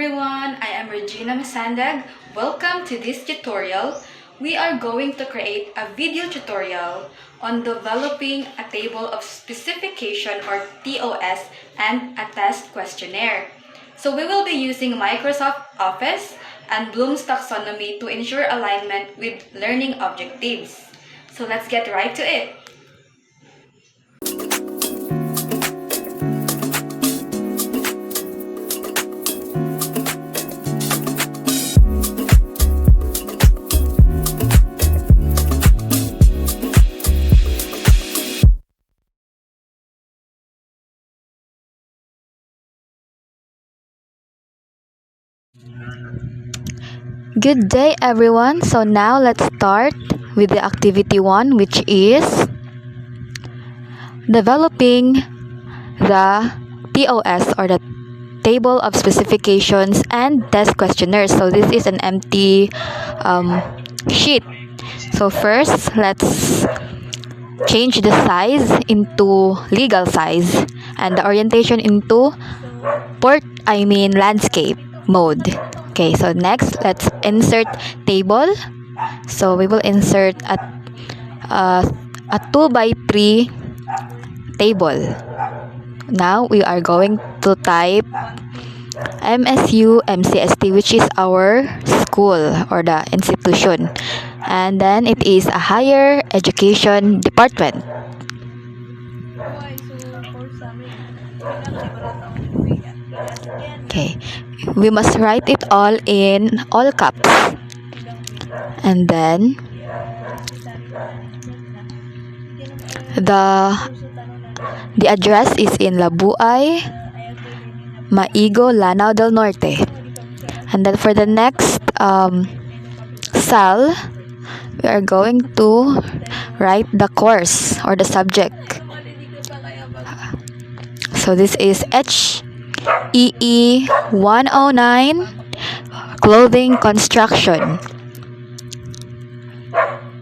everyone, I am Regina Masandag. Welcome to this tutorial. We are going to create a video tutorial on developing a table of specification or TOS and a test questionnaire. So we will be using Microsoft Office and Bloom's taxonomy to ensure alignment with learning objectives. So let's get right to it. Good day everyone. So now let's start with the activity 1, which is developing the TOS or the table of specifications and test questionnaires. So this is an empty sheet. So first, let's change the size into legal size and the orientation into landscape mode. Okay, so next let's insert table. So we will insert a 2x3 table. Now we are going to type MSU MCST, which is our school or the institution, and then it is a higher education department. Okay, we must write it all in all caps, and then the address is in Labuay, Maigo, Lanao del Norte. And then for the next cell, we are going to write the course or the subject. So this is HEE 109 clothing construction.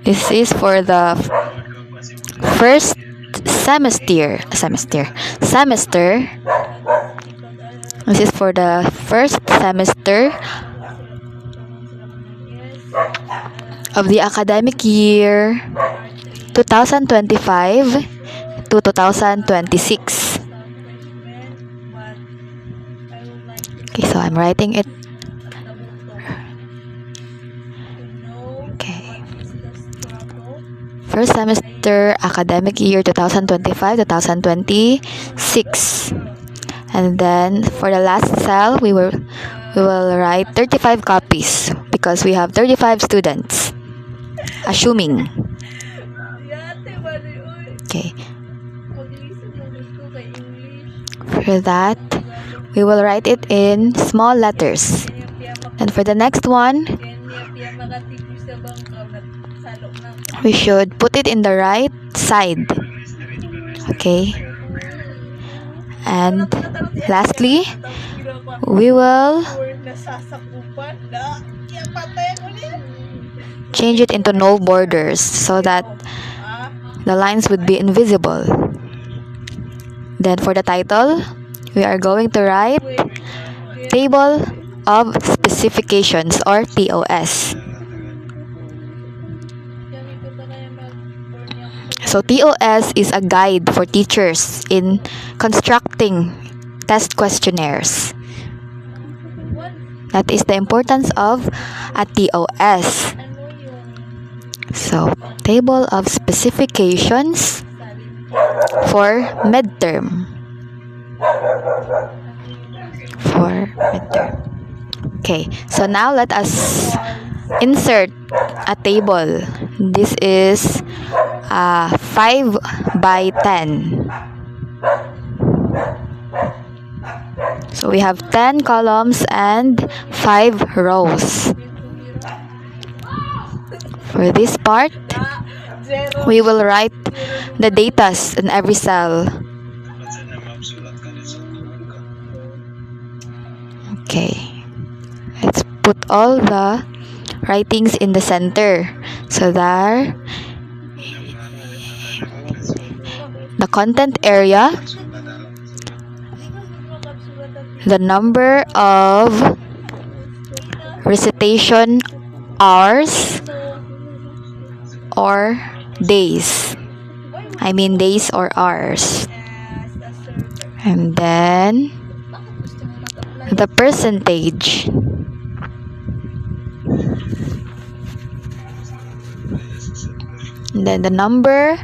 This is for the first semester. This is for the first semester of the academic year 2025 to 2026. Okay, so I'm writing it. Okay. First semester academic year 2025-2026. And then for the last cell, we will write 35 copies because we have 35 students. Assuming. Okay. For that, we will write it in small letters. And for the next one, we should put it in the right side. Okay. And lastly, we will change it into no borders so that the lines would be invisible. Then for the title, we are going to write Table of Specifications or TOS. So TOS is a guide for teachers in constructing test questionnaires. That is the importance of a TOS. So, table of specifications for midterm. Okay, so now let us insert a table. This is 5 by 10. So we have 10 columns and 5 rows. For this part, we will write the datas in every cell. Okay, let's put all the writings in the center. So there, the content area, the number of recitation hours or days. I mean days or hours. And then the percentage. And then the number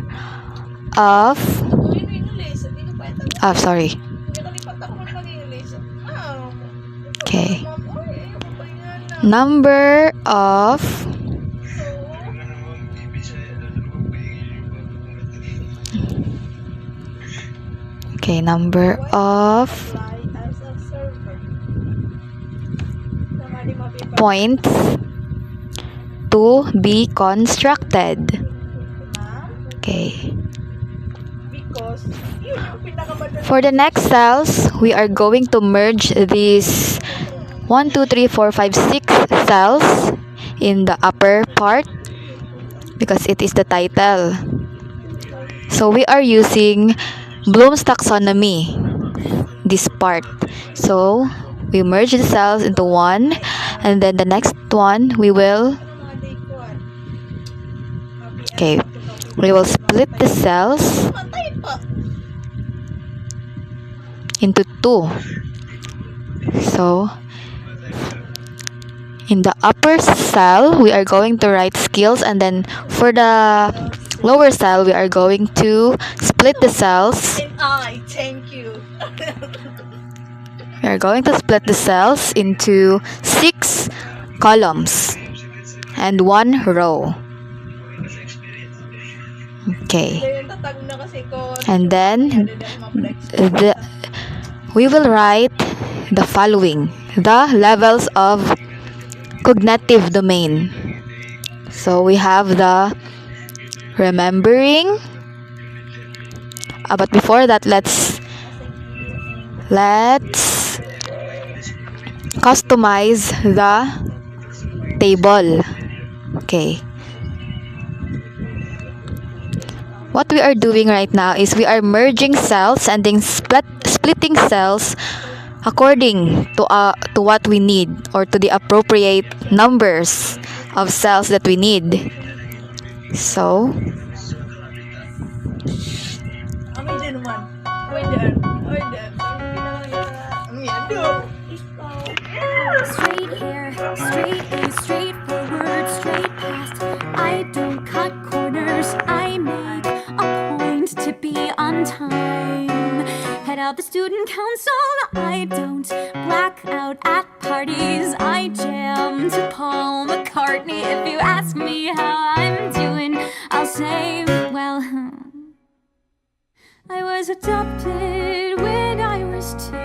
of sorry. Okay. Number of number of points to be constructed. Okay. For the next cells, we are going to merge these 1, 2, 3, 4, 5, 6 cells in the upper part because it is the title. So we are using Bloom's taxonomy, this part. So we merge the cells into one, and then the next one we will split the cells into two. So in the upper cell we are going to write skills, and then for the lower cell we are going to split the cells. Thank you. We are going to split the cells into 6 columns and 1 row. Okay. And then we will write the following, the levels of cognitive domain. So we have the remembering. But before that, let's customize the table. Okay. What we are doing right now is we are merging cells and then splitting cells according to what we need, or to the appropriate numbers of cells that we need. So Straight hair, straight A, straight forward, straight past. I don't cut corners, I make a point to be on time. Head out the student council, I don't black out at parties. I jam to Paul McCartney. If you ask me how I'm doing, I'll say, well, I was adopted when I was 2.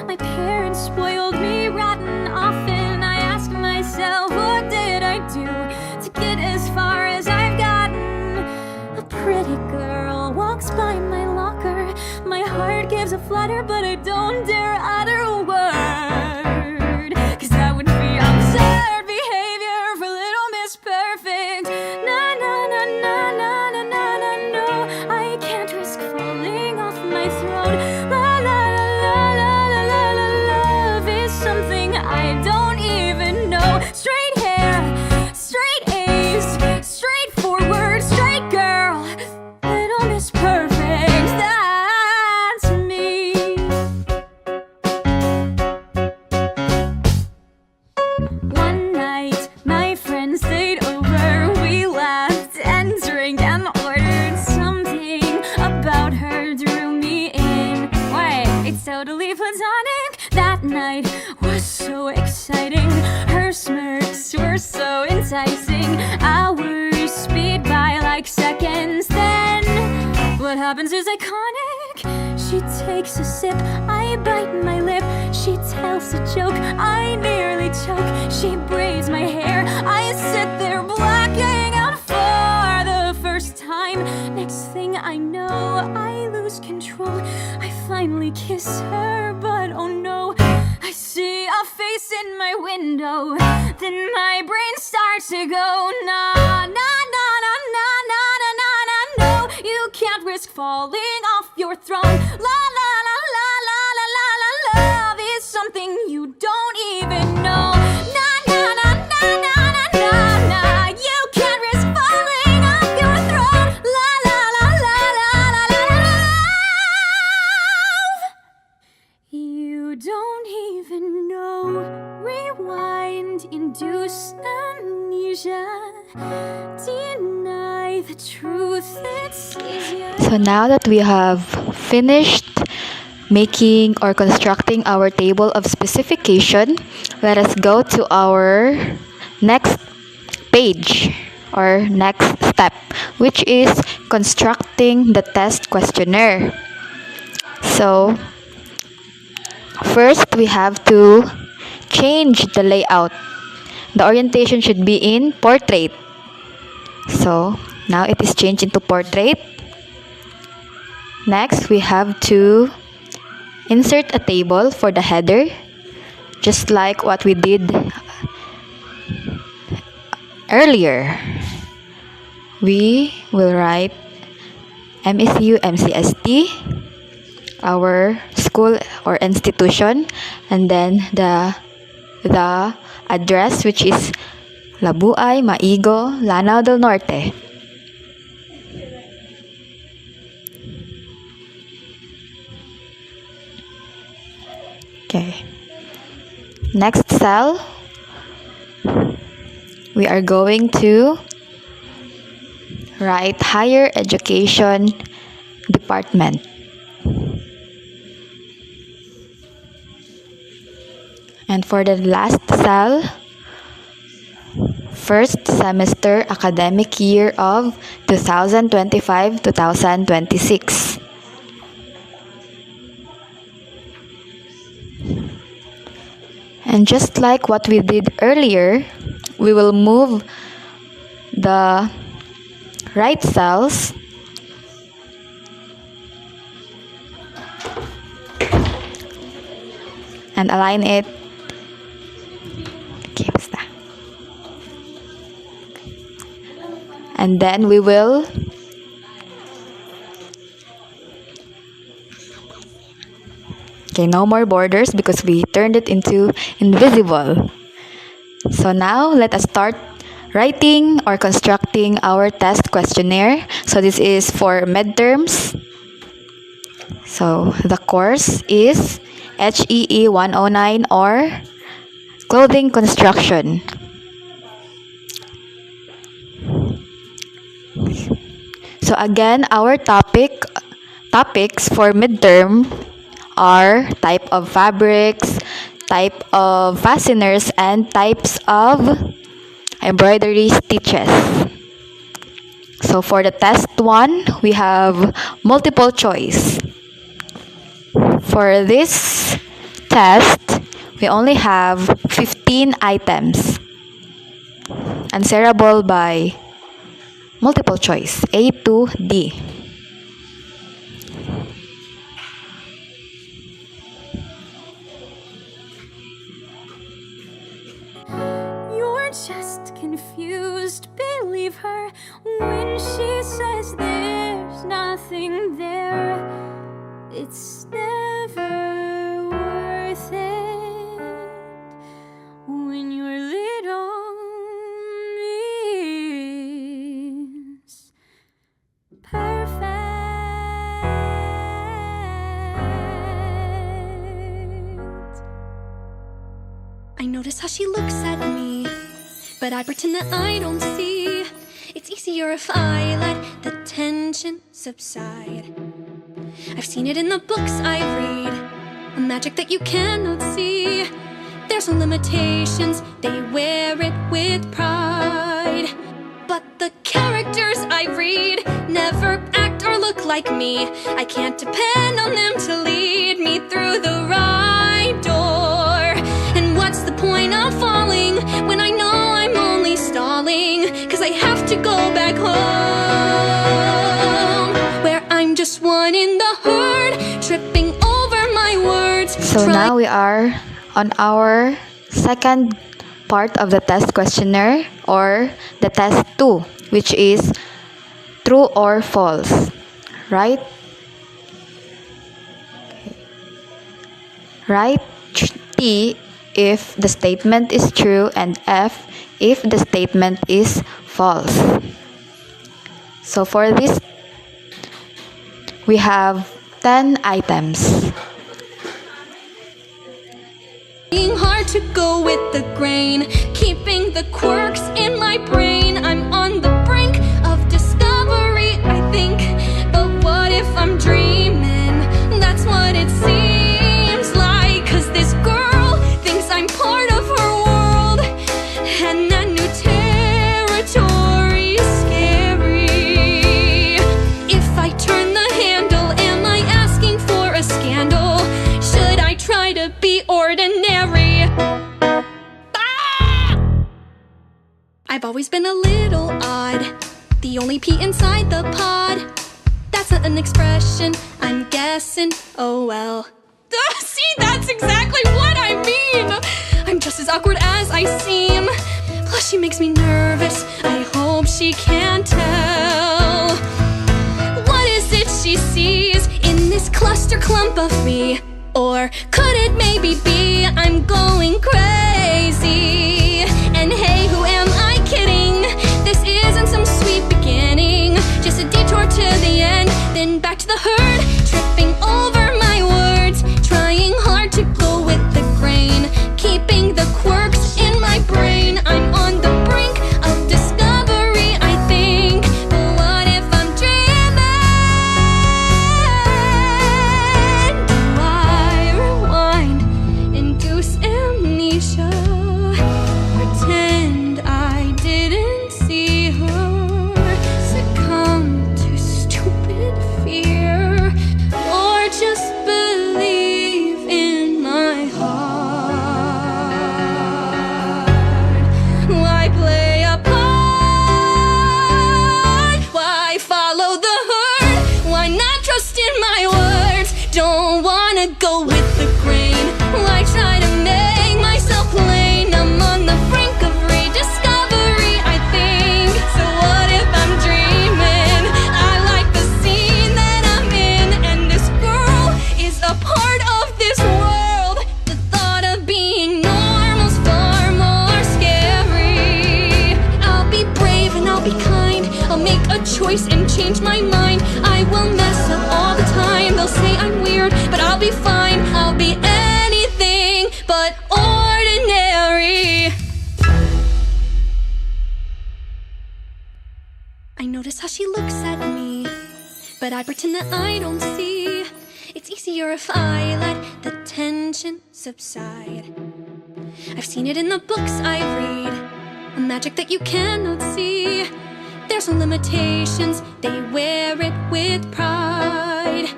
My parents spoiled me rotten often. I ask myself, what did I do to get as far as I've gotten? A pretty girl walks by my locker. My heart gives a flutter, but I don't dare utter a word, 'cause that would be absurd behavior for little Miss Perfect. Na na na na na na na na no, I can't risk falling off my throne. La la la la la la la la, love is something I don't even know. Straight hair, straight A's, straight forward, straight girl, little Miss Perfect, that's me. One night, my friends stayed over. We laughed and drank and ordered something about her drew me in. Wait, it's totally platonic. That night was so exciting. Her smirks were so enticing. Hours speed by like seconds. Then what happens is iconic. She takes a sip, I bite my lip. She tells a joke, I nearly choke. She braids my hair, I sit there blacking out for the first time. Next thing I know, I lose control. I finally kiss her, but oh no, I see a face in my window. Then my brain starts to go, nah, nah, nah, nah, nah, nah, nah, nah, nah, no. You can't risk falling off your throne. La, la, la, la, la, la, la, la, love is something you don't even know. Nah, nah, nah. don't even know. Rewind, induce amnesia, deny the truth, it's easier. So now that we have finished making or constructing our table of specification, let us go to our next page or next step, which is constructing the test questionnaire. So first we have to change the layout. The orientation should be in portrait. So now it is changed into portrait. Next, we have to insert a table for the header, just like what we did earlier. We will write MECU MCST, our school or institution, and then the address, which is Labuay, Maigo, Lanao del Norte. Okay. Next cell, we are going to write Higher Education Department. And for the last cell, first semester academic year of 2025-2026. And just like what we did earlier, we will move the right cells and align it. Okay, basta. And then we will no more borders because we turned it into invisible. So now let us start writing or constructing our test questionnaire. So this is for midterms. So the course is HEE 109 or clothing construction. So again, our topics for midterm are type of fabrics, type of fasteners, and types of embroidery stitches. So for the test one, we have multiple choice. For this test, we only have 15 items, answerable by multiple choice, A to D. Just confused, believe her when she says there's nothing there. It's never worth it when your little is perfect. I notice how she looks at me, but I pretend that I don't see. It's easier if I let the tension subside. I've seen it in the books I read, a magic that you cannot see. There's no limitations, they wear it with pride. But the characters I read never act or look like me. I can't depend on them to lead me through the right door. And what's the point of falling when I know I'm only stalling? 'Cause I have to go back home, where I'm just one in the herd, tripping over my words. So now we are on our second part of the test questionnaire, or the test 2, which is true or false. Right? Write T if the statement is true and F if the statement is false. So for this, we have 10 items. to go with the grain, keeping the quirks in my brain. I'm on the brink of discovery, I think. But what if I'm dreaming? That's what it seems like. 'Cause this girl thinks I'm part of her world, and that new territory is scary. If I turn the handle, am I asking for a scandal? Should I try to be ordinary? Ah! I've always been a little odd, the only pea inside the pod. That's not an expression, I'm guessing, oh well. See, that's exactly what I mean! I'm just as awkward as I seem. Plus she makes me nervous, I hope she can't tell. What is it she sees in this cluster clump of me? Or could it maybe be I'm going crazy? And hey, who am I kidding? This isn't some sweet beginning, just a detour to the end, then back to the herd, tripping over my words, trying hard to go with the grain, keeping the quirks in my brain. I'm on the brink of discovery, I think. But what if I'm dreaming? Do I rewind, induce amnesia, pretend I didn't see her, succumb to stupid fear, or just believe in my heart? Why play a part? Why follow the herd? Why not trust in my words? Don't wanna go with the grain. Why try to make myself plain? I'm on the brink of rediscovery, I think. So what if I'm dreaming? I like the scene that I'm in, and this girl is a part of this world. The thought of being normal's far more scary. I'll be brave and I'll be kind, I'll make a choice and change my mind. I will mess up all the time, they'll say I'm weird, but I'll be fine. I'll be anything but ordinary. I notice how she looks at me, but I pretend that I don't see. It's easier if I let the tension subside. I've seen it in the books I read, a magic that you cannot see. There's no limitations, they wear it with pride.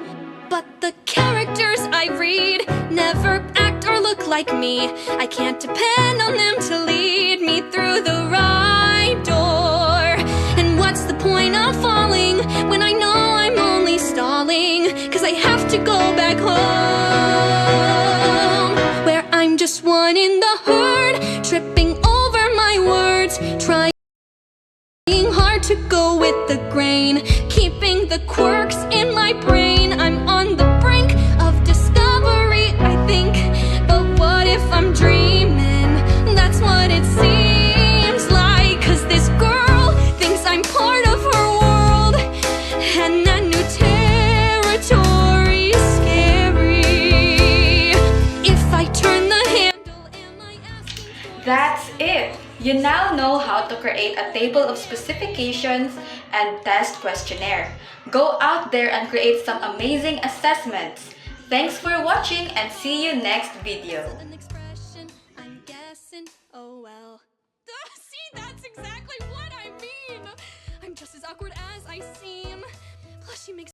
But the characters I read never act or look like me. I can't depend on them to lead me through the right door. And what's the point of falling when I know I'm only stalling? 'Cause I have to go back home, where I'm just one in the herd, tripping over my words, trying hard to go with the grain, keeping the quirks in my brain. I'm on the brink of discovery, I think. But what if I'm dreaming? That's what it seems like. 'Cause this girl thinks I'm part of her world, and that new territory is scary. If I turn the handle, am I asking? That's it! You now know how to create a table of specifications and test questionnaire. Go out there and create some amazing assessments. Thanks for watching and see you next video. An expression, I'm guessing, oh well. See, that's exactly what I mean! I'm just as awkward as I seem. Plus she makes